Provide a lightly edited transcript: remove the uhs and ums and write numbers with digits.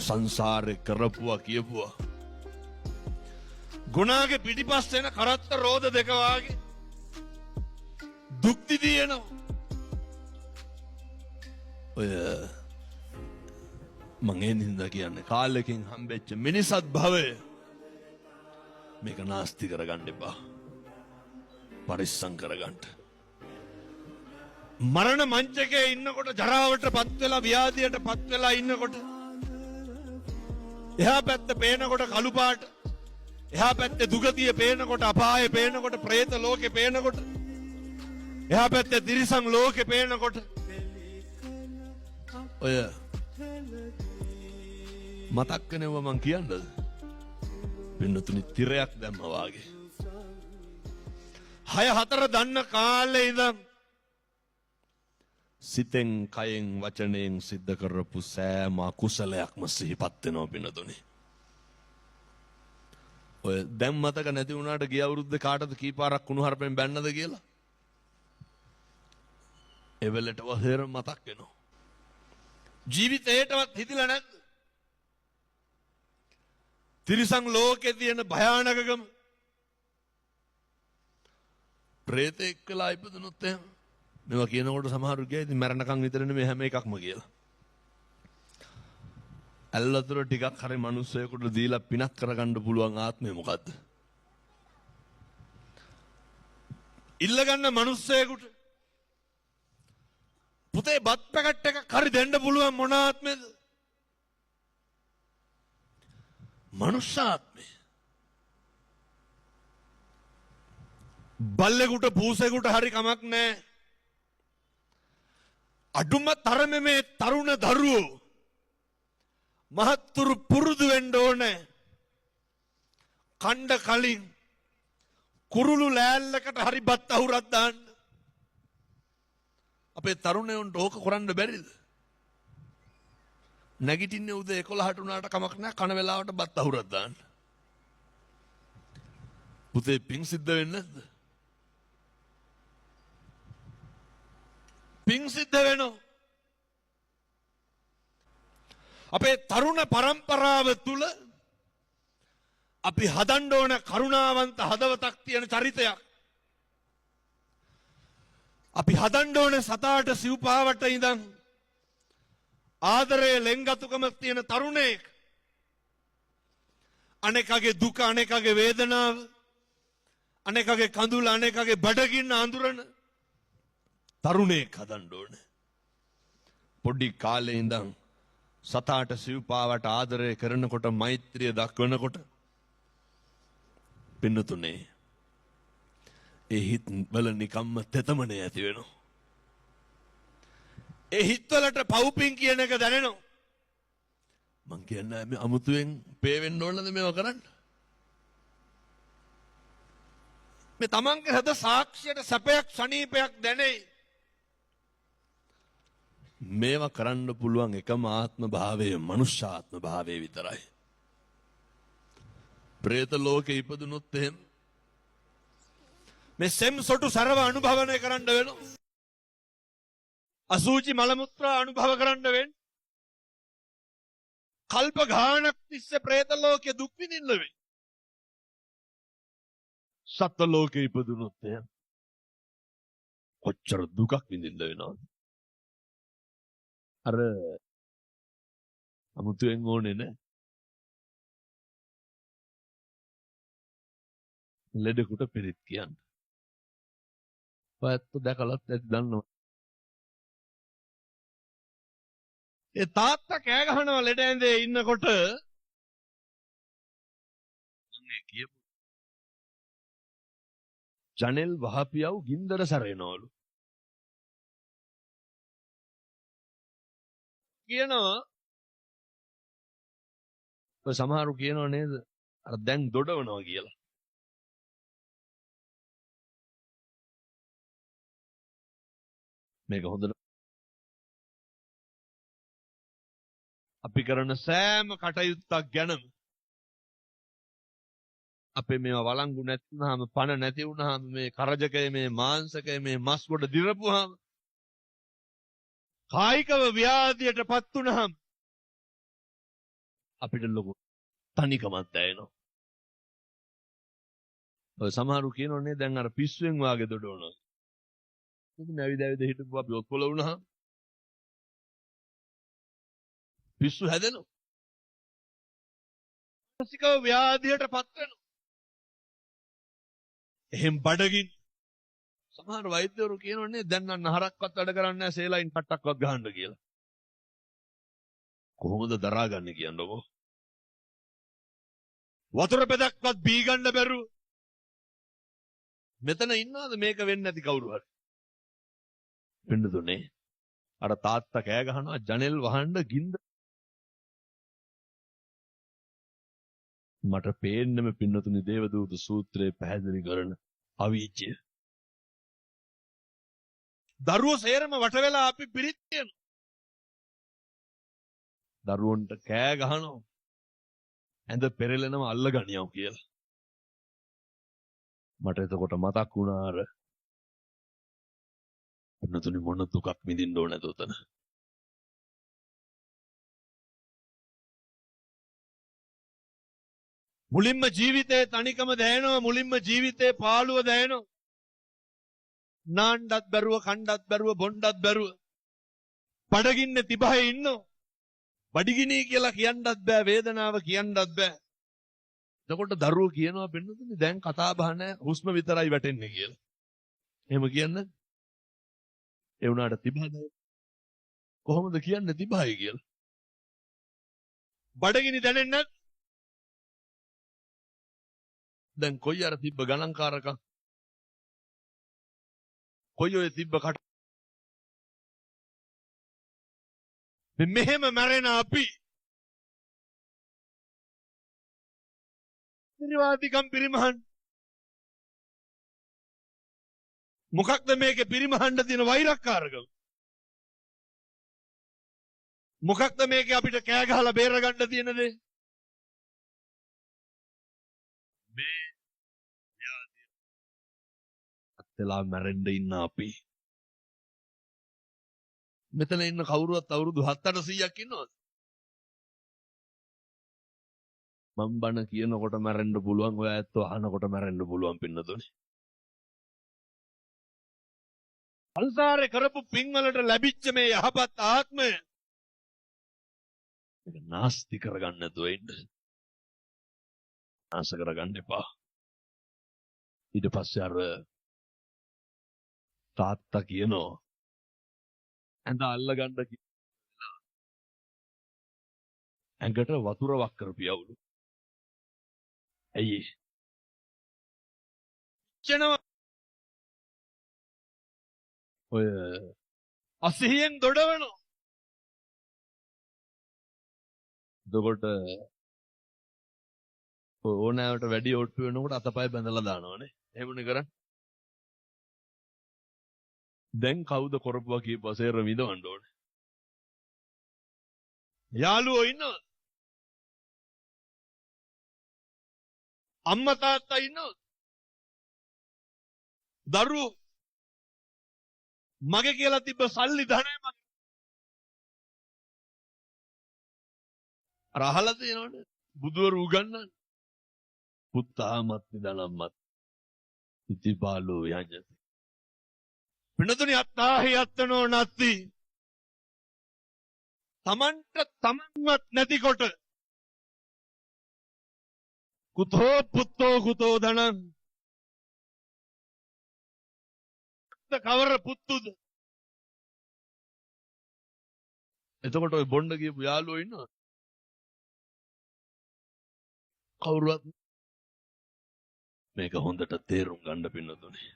සංසාරේ කරපුවා කියපුවා. ගුණාගේ පිටිපස්සේ එන කරත්ත රෝද දෙක වාගේ දුක් දිදිනවා. ඔය මං ඒ නින්දා කියන්නේ කාලෙකින් හම්බෙච්ච මිනිසත් භවය මේක නාස්ති කරගන්න එපා. පරිස්සම් කරගන්න. මරණ මංචකයේ ඉන්නකොට ජරාවට පත් වෙලා ව්‍යාධියට පත් වෙලා ඉන්නකොට එහා පැත්ත පේනකොට කළු පාට, එහා පැත්තේ දුගතිය පේනකොට, අපායේ පේනකොට, പ്രേත ලෝකේ පේනකොට, එහා පැත්තේ තිරිසන් ලෝකේ පේනකොට ඔය මතක් වෙනවා මං කියන්නද? පින්නතුනි තිරයක් දැම්මා වාගේ. 6-4 දන්න කාලේ ඉඳන් සිතෙන් කයෙන් වචනයෙන් සිද්ධ කරපු සෑම අකුසලයක්ම සිහිපත් වෙනවා පින්නතුනි. ඔය දැන් මතක නැති වුණාට ගිය අවුරුද්දේ කාටද කීපාරක් කුණුහරුපෙන් බැන්නද කියලා? එවෙලට වහේර මතක් වෙනවා. ජීවිතේටවත් හිතිලා නැද්ද? තිරිසන් ලෝකේ තියෙන භයානකකම ප්‍රේතෙක් වෙලා ඉපදුනොත් එහෙම මේවා කියනකොට සමහරු කියයි ඉතින් මරණකම් විතර නෙමෙයි හැම එකක්ම කියලා. ඇල්ලතර ටිකක් හරි මිනිස්සෙකුට දීලා පිනක් කරගන්න පුළුවන් ආත්මය මොකද්ද? ඉල්ලගන්න මිනිස්සෙකුට පුතේ බත් පැකට් එකක් හරි දෙන්න පුළුවන් මොන ආත්මෙද? මනුෂ්‍යාත්මය. බල්ලෙකුට පූසෙකුට හරි කමක් නැහැ. අඩුම තරමේ මේ තරුණ දරුවෝ මහත්තුරු පුරුදු වෙන්න ඕනේ. කණ්ඩ කලින් කුරුළු ලෑල්ලකට හරි බත් අහුරක් දාන්න. අපේ තරුණයන්ට ඕක කරන්න බැරිද? නැගිටින්නේ උදේ 11ට උනාට කමක් නැහැ කන වෙලාවට බත් අහුරක් දාන්න. පුතේ පිං සිද්ධ වෙන්නේ නැද්ද? පිං සිද්ධ වෙනවා. අපේ තරුණ පරම්පරාව තුල අපි හදන්න ඕන කරුණාවන්ත හදවතක් තියෙන චරිතයක්. අපි හදන්න ඕන සතාට සිව්පාවට ඉඳන් ආදරයේ ලෙන්ගතුකම තියෙන තරුණයෙක්. අනේකගේ දුක, අනේකගේ වේදනාව, අනේකගේ කඳුල, අනේකගේ බඩගින්න අඳුරන තරුණයෙක් හදන්න ඕනේ. පොඩි කාලේ ඉඳන් සතාට සිව්පාවට ආදරය කරනකොට, මෛත්‍රිය දක්වනකොට පින්නතුනේ ඒ හිත් වල නිකම්ම තෙතමනේ ඇති වෙනවා. ඒ හිත්වලට පව්පින් කියන එක දැනෙනවා. මං කියන්නේ මේ අමුතුවෙන් පේ වෙන්න ඕනද මේවා කරන්න? මේ තමන්ගේ හද සාක්ෂියට සැපයක් සනීපයක් දැනෙයි. මේවා කරන්න පුළුවන් එකම ආත්ම භාවය මනුෂ්‍ය ආත්ම භාවය විතරයි. പ്രേත ලෝකේ ඉපදුනොත් එහෙම මේ සෙම් සොටු සරව අනුභවනය කරන්න වෙනවා. අසුචි මල මුත්‍රා අනුභව කරන්න වෙන්නේ. කල්ප ගානක් තිස්සේ പ്രേත ලෝකේ දුක් විඳින්න වෙයි. සත්ත්ව ලෝකේ ඉපදුනොත් එහෙම කොච්චර දුකක් විඳින්න වෙනවද? අර අමුතුවෙන් ඕනේ නෑ. ලෙඩෙකුට පිළිත් කියන්න. ඔයත් දැකලත් ඇති දන්නවා. ඒ තාත්තා කෑ ගහනවා ලෙඩ ඇඳේ ඉන්නකොට මම කියපු ජනෙල් වහපියව් ගින්දර සැරෙනවලු. කියනවා ඔය සමහරු කියනව නේද අර දැන් දොඩවනවා කියලා. මේක හොඳට අපි කරන සෑම කටයුත්තක් ගැනම අපේ මේවා වළංගු නැති වුනහම, පණ නැති වුනහම, මේ කරජකය, මේ මාංශකය, මේ මස් ගොඩ දිරපුවාම, කායිකව ව්‍යාධියටපත් වුනහම අපිට ලොකු තනිකමක් දැනෙනවා. ඔය සමහරු කියනෝනේ දැන් අර පිස්සුවෙන් වාගේ දොඩවනවා. ඉතින් ඇවිද ඇවිද හිටපු අපි ඔක්කොල වුණා. පිස්සු හැදෙනවා. මානසිකව ව්‍යාධියටපත් වෙනවා. එහෙන් බඩගින් සමහර වෛද්‍යවරු කියනෝනේ දැන් නම් හරක්වත් වැඩ කරන්නේ නැහැ සේලයින් පට්ටක්වත් ගහන්න කියලා. කොහොමද දරාගන්නේ කියන්නකෝ. වතුර පෙදක්වත් බී ගන්න බැරුව. මෙතන ඉන්නවද මේක වෙන්නේ නැති කවුරු හරි? වෙන්නදුනේ. අර තාත්තා කෑ ගහනවා ජනෙල් වහන්න ගින්ද. මට පේන්නම පින්නතුනි දේවදූත සූත්‍රයේ පැහැදිලි කරන අවීචය. දරුවෝ සේරම වට වෙලා අපි පිරිත් කියනවා. දරුවන්ට කෑ ගහනවා. ඇඳ පෙරලෙනව අල්ලගනියව කියලා. මට එතකොට මතක් වුණා අර පින්නතුනි මොන දුකක් විඳින්න ඕනද උතන. මුලින්ම ජීවිතේ තනිකම දැනෙනවා. මුලින්ම ජීවිතේ පාළුව දැනෙනවා. නාන්නත් බැරුව, කණ්ඩත් බැරුව, බොණ්ඩත් බැරුව. බඩගින්නේ තිබහේ ඉන්නෝ. බඩගිනී කියලා කියන්නත් බෑ, වේදනාව කියන්නත් බෑ. එතකොට දරුවෝ කියනවා පින්නතුනි දැන් කතා බහ නැහැ, හුස්ම විතරයි වැටෙන්නේ කියලා. එහෙම කියන්නේ? ඒ වුණාට තිබහද? කොහොමද කියන්නේ තිබහයි කියලා? බඩගිනි දැනෙන්නේ නැත්. දැන් කොයි අර තිබ්බ ගණන්කාරකම්? කොයි ඔය තිබ්බ කට? මෙහෙම මැරෙන අපි නිර්වාදිකම් පිරිමහන් මොකක්ද මේකේ පිරිමහන්න තියෙන වෛරක්කාරකම? මොකක්ද මේකේ අපිට කෑ ගහලා බේර ගන්න තියෙන දේ? මේ ව්‍යාධිය අත්ලා මැරෙන්න ඉන්න අපි. මෙතන ඉන්න කවුරුවත් අවුරුදු 7-800ක් ඉන්නවද? මම බණ කියනකොට මැරෙන්න පුළුවන්, ඔය ඇත්තෝ අහනකොට මැරෙන්න පුළුවන් පින්නතුනේ. සංසාරේ කරපු පින් වලට ලැබිච්ච මේ යහපත් ආත්මය ඒක නාස්ති කරගන්න නැතුව ඉන්න. ආස කරගන්න එපා. ඊට පස්සේ අර තාත්තා කියනවා ඇඳ අල්ලගන්න කියලා. ඇඟට වතුර වක් කරපියවලු. ඇයි? චනවා ඔය අසිහියෙන් දොඩවනවා. එතකොට ඕනෑවට වැඩි ඔට්ටු වෙනකොට අතපය බැඳලා දානවනේ. එහෙමනේ කරන්නේ. දැන් කවුද කරපුවා කියපුවා සේර විඳවන්න ඕනේ. යාළුවෝ ඉන්නවද? අම්මා තාත්තා ඉන්නවද? දරුවෝ මගේ කියලා තිබ්බ සල්ලි ධනය මගේ. අර අහලා තියෙනවනේ බුදුවරු උගන්වන්නේ. පුත්තාමත් නිදනම්මත් ඉතිපාලෝ යජති. පින්නතුනි අත්තාහි අත්තනෝ නැති. තමන්ට තමන්වත් නැතිකොට කුතෝ පුත්තෝ කුතෝ ධනං. කවර පුත්තුද? එතකොට ඔය බොණ්ඩ කියපු යාළුවෝ ඉන්නවද? කවුරුවත් මේක හොඳට තේරුම් ගන්න පින්නතුනේ.